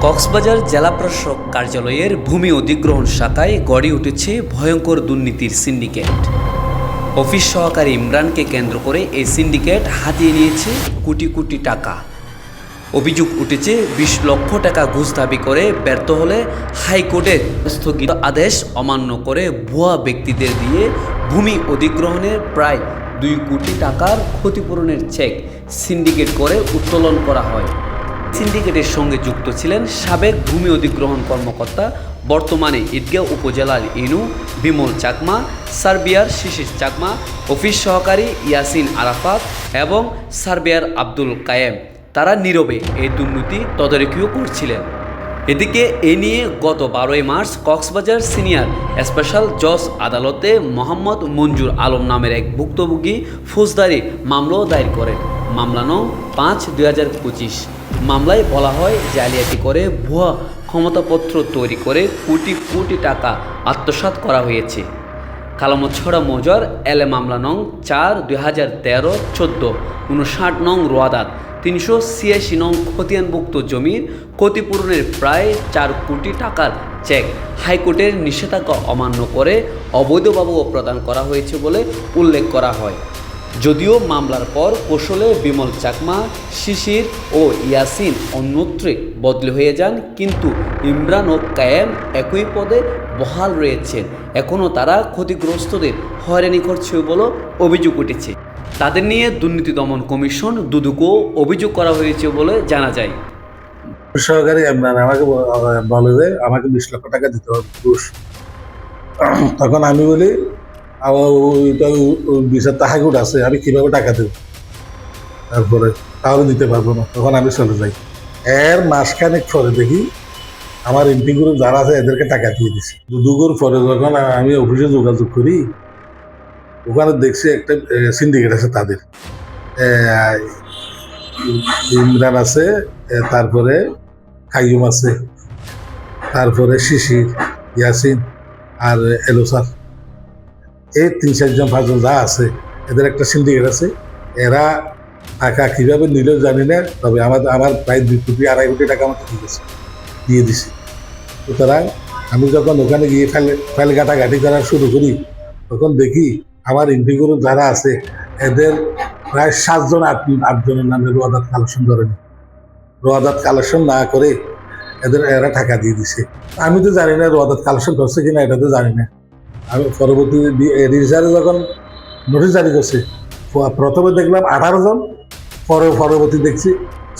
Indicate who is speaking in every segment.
Speaker 1: কক্সবাজার জেলা প্রশাসক কার্যালয়ের ভূমি অধিগ্রহণ শাখায় গড়ে উঠেছে ভয়ঙ্কর দুর্নীতির সিন্ডিকেট। অফিস সহকারী ইমরানকে কেন্দ্র করে এই সিন্ডিকেট হাতিয়ে নিয়েছে কোটি কোটি টাকা। অভিযোগ উঠেছে ২০ লক্ষ টাকা ঘুষ দাবি করে ব্যর্থ হলে হাইকোর্টের স্থগিত আদেশ অমান্য করে ভুয়া ব্যক্তিদের দিয়ে ভূমি অধিগ্রহণের প্রায় ২ কোটি টাকার ক্ষতিপূরণের চেক সিন্ডিকেট করে উত্তোলন করা হয়। সিন্ডিকেটের সঙ্গে যুক্ত ছিলেন সাবেক ভূমি অধিগ্রহণ কর্মকর্তা, বর্তমানে ঈদগাঁও উপজেলার ইনু বিমল চাকমা, সার্বিয়ার শিশির চাকমা, অফিস সহকারী ইয়াসিন আরাফাত এবং সার্বিয়ার আব্দুল কায়েম। তারা নীরবে এই দুর্নীতি তদারকিও করছিলেন। এদিকে এ নিয়ে গত ১২ মার্চ কক্সবাজার সিনিয়র স্পেশাল জজ আদালতে মোহাম্মদ মঞ্জুর আলম নামের এক ভুক্তভোগী ফৌজদারি মামলাও দায়ের করেন। মামলা নং ৫/২০২৫। মামলায় বলা হয়, জালিয়াতি করে ভুয়া ক্ষমতাপত্র তৈরি করে কোটি কোটি টাকা আত্মসাৎ করা হয়েছে। কালামছড়া মৌজার এলে মামলা নং ৪/২০১৩-১৪, ৫৯ নং রোয়াদাত ৩৮৬ নং খতিয়ানভুক্ত জমির ক্ষতিপূরণের প্রায় ৪ কোটি টাকার চেক হাইকোর্টের নিষেধাজ্ঞা অমান্য করে অবৈধভাবে প্রদান করা হয়েছে বলে উল্লেখ করা হয়। যদিও মামলার পর কৌশলে বিমল চাকমা, শিশির ও ইয়াসিন অন্যত্রে বদলি হয়ে যান, কিন্তু ইমরান ও কায়েম একই পদে বহাল রয়েছেন। এখনও তারা ক্ষতিগ্রস্তদের হয়রানি করছে বলে অভিযোগ উঠেছে। তাদের নিয়ে দুর্নীতি দমন কমিশন দুদকও অভিযোগ করা হয়েছে বলে জানা যায়।
Speaker 2: সহকারী ইমরান আমাকে বলে যে আমাকে ২০ লক্ষ টাকা দিতে হবে ঘুষ। তখন আমি বলি বিচার হাইকোর্ট আছে, আমি কিভাবে টাকা দেব? তারপরে তাহলে দিতে পারবো না। তখন আমি চলে যাই। এর মাসখানেক পরে দেখি আমার এমপি গ্রুপ যারা আছে এদেরকে টাকা দিয়ে দিছি। দুদুগুর পরে যখন আমি অফিসে যোগাযোগ করি, ওখানে দেখছি একটা সিন্ডিকেট আছে তাদের। ইমরান আছে, তারপরে কাইয়ুম আছে, তারপরে শিশির, ইয়াসিন আর এলোসার, এই ৩-৪-৫ যা আছে এদের একটা সিন্ডিকেট আছে। এরা টাকা কিভাবে নিল জানি না, তবে আমার প্রায় ২ কোটি ২.৫ কোটি টাকা আমার দিয়ে দিছি। সুতরাং আমি যখন ওখানে গিয়ে ফাইল ঘাটাঘাটি করা শুরু করি, তখন দেখি আমার এমপি গ্রুপ যারা আছে এদের প্রায় ৭ ৮জনের নামে রোয়াদাত কালেকশন করেনি। রোয়াদাত কালেকশন না করে এরা টাকা দিয়ে দিছে। আমি তো জানি না রোয়াদাত কালেকশন করছে কিনা, এটা তো জানি না। আমি পরবর্তী রিজারে যখন নোটিশ জারি করছে, প্রথমে দেখলাম ১৮ জন, পরবর্তী দেখছি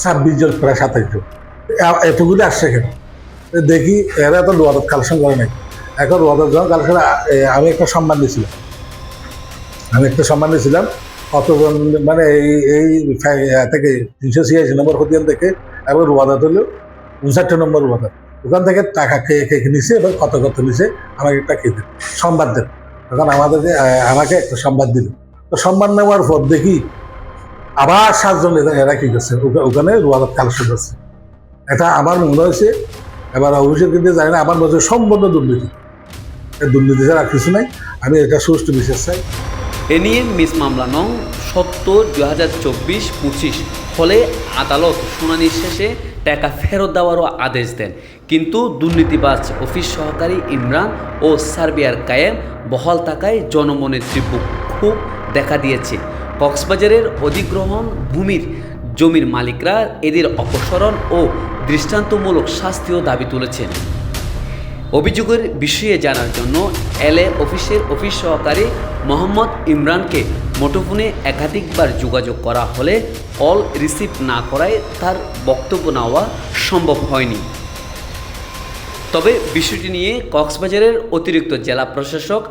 Speaker 2: ২৬ জন, প্রায় ২৭ জন। এতগুলি আসছে কেন? দেখি এরা তো রোয়াদাত কালেকশন করে নাই। এখন রোয়াদাত যখন কালেকশন, আমি একটা সম্মান দিয়েছিলাম কতজন, মানে এই থেকে ৩৮৬ নম্বর খতিয়ান থেকে এবং রোয়াদাত হলো ৫৯ নম্বর রোয়াদাত। ওখান থেকে টাকা খেয়ে নিছে এবং কত নিছে আমাকে একটা খেয়ে দেন, সংবাদ দেন। তখন আমাকে একটা সংবাদ দিল। তো সংবাদ নেওয়ার পর দেখি আবার ৭ জন এরা কি করছে, ওখানে রোয়াদাত কালেকশন করছে। এটা আমার মনে হয়েছে, এবার অভিযোগ কিন্তু জানি না, আমার মধ্যে সম্পূর্ণ দুর্নীতি ছাড়া আর কিছু নাই। আমি এটা সুষ্ঠু বিচার চাই।
Speaker 1: এ নিয়ে মিস মামলা নং ৭০/২০২৪-২৫ ফলে আদালত শুনানি শেষে টাকা ফেরত দেওয়ারও আদেশ দেন, কিন্তু দুর্নীতিবাজ অফিস সহকারী ইমরান ও সার্বিয়ার কায়েম বহাল থাকায় জনমনে তীব্র ক্ষোভ দেখা দিয়েছে। কক্সবাজারের অধিগ্রহণ ভূমির জমির মালিকরা এদের অপসারণ ও দৃষ্টান্তমূলক শাস্তিও দাবি তুলেছেন। অভিযোগের বিষয়ে জানার জন্য এলএ অফিসের অফিস সহকারী মোহাম্মদ ইমরানকে মুঠোফোনে একাধিকবার যোগাযোগ করা হলে কল রিসিভ না করায় তার বক্তব্য নেওয়া সম্ভব হয়নি। তবে বিষয়টি নিয়ে কক্সবাজারের অতিরিক্ত জেলা প্রশাসক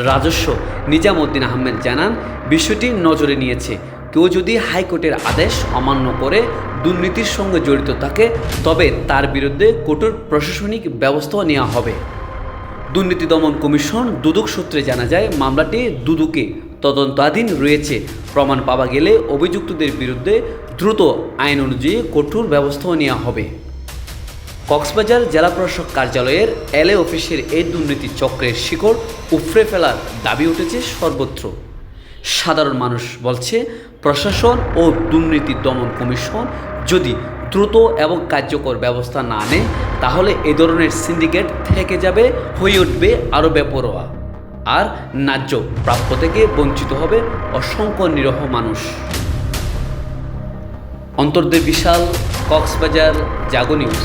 Speaker 1: রাজস্ব নিজামউদ্দিন আহমেদ জানান, বিষয়টি নজরে নিয়েছে। কেউ যদি হাইকোর্টের আদেশ অমান্য করে দুর্নীতির সঙ্গে জড়িত থাকে, তবে তার বিরুদ্ধে কঠোর প্রশাসনিক ব্যবস্থা নেওয়া হবে। দুর্নীতি দমন কমিশন দুদক সূত্রে জানা যায়, মামলাটি দুদকে তদন্তাধীন রয়েছে। প্রমাণ পাওয়া গেলে অভিযুক্তদের বিরুদ্ধে দ্রুত আইন অনুযায়ী কঠোর ব্যবস্থা নেওয়া হবে। কক্সবাজার জেলা প্রশাসক কার্যালয়ের এলএ অফিসের এই দুর্নীতি চক্রের শিকড় উপড়ে ফেলার দাবি উঠেছে সর্বত্র। সাধারণ মানুষ বলছে, প্রশাসন ও দুর্নীতি দমন কমিশন যদি দ্রুত এবং কার্যকর ব্যবস্থা না নেয় তাহলে এ ধরনের সিন্ডিকেট থেকে যাবে, হয়ে উঠবে আরও বেপরোয়া, আর ন্যায্য প্রাপ্য থেকে বঞ্চিত হবে অসংখ্য নিরীহ মানুষ। অন্তর্দে বিশাল, কক্সবাজার, জাগো নিউজ।